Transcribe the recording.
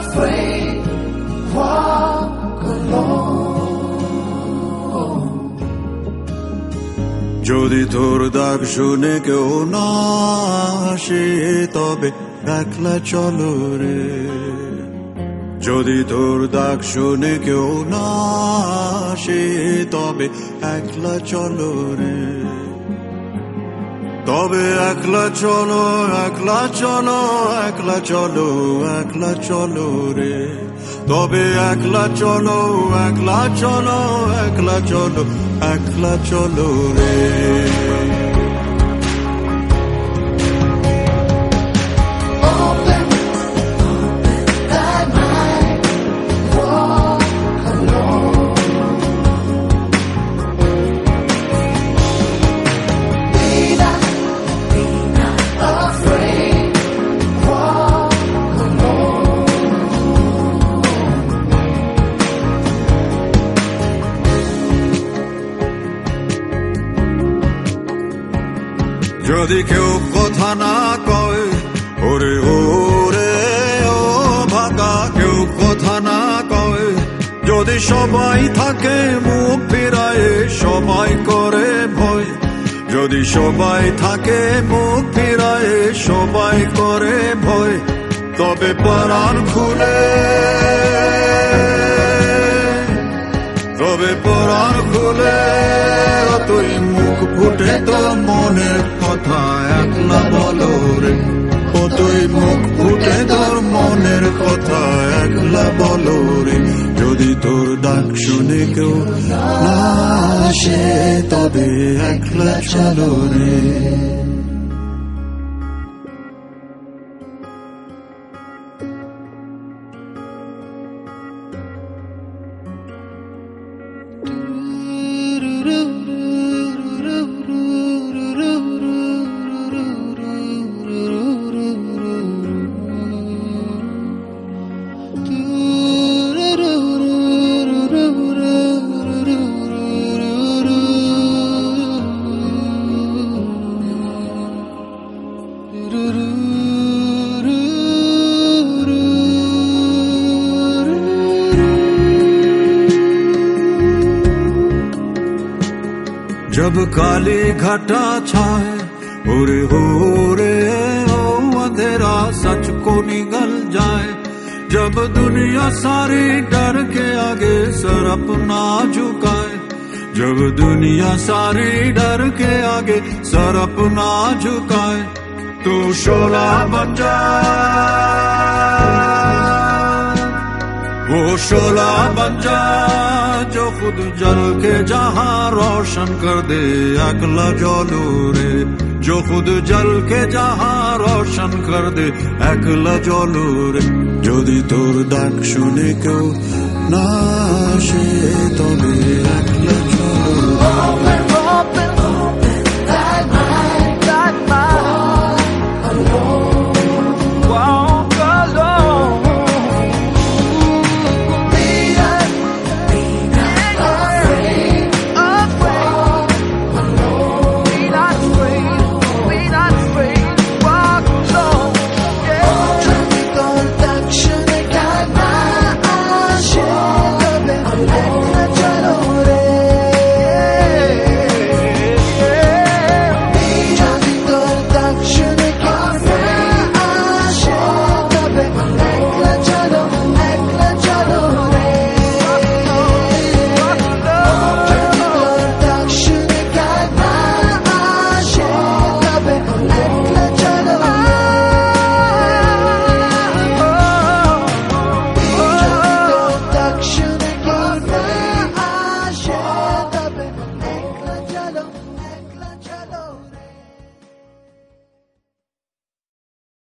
afraid, walk alone. যদি তোর ডাক শুনে কেউ না আসে তবে একলা চলো রে, যদি তোর ডাক শুনে কেউ না আসে তবে একলা চলো রে, তবে একলা চলো, একলা চলো, একলা চলো, একলা চলো রে, তবে একলা চলো, একলা চলো, একলা চলো, একলা চলো রে। যদি কেউ কথা না কয়, ওরে ওরে ও ভাগা, কেউ কথা না কয়, যদি সবাই থাকে মুখ ফিরায়, সবাই করে ভয়, যদি সবাই থাকে মুখ ফিরায়, সবাই করে ভয়, তবে পরাণ খুলে, তবে পরাণ খুলে তুই মুখ ফুটে তোর মনের কথা একলা বলো রে, ও তুই মুখ ফুটে তোর মনের কথা একলা বলো রে, যদি তোর ডাক শুনে কেউ না আসে তবে একলা চলো রে। जब काली घटा छाए ओरे हो रे ओ अंधेरा सच को निगल जाए, जब दुनिया सारी डर के आगे सर अपना झुकाए, जब दुनिया सारी डर के आगे सर अपना झुकाए, तू शोला बन जा, वो शोला बन जा जो खुद जल के जहां रोशन कर दे अकला जलो रे, जो खुद जल के जहां रोशन कर दे अकला जलो रे, যদি তোর ডাক শুনে কেউ না আসে তবে একলা চলো।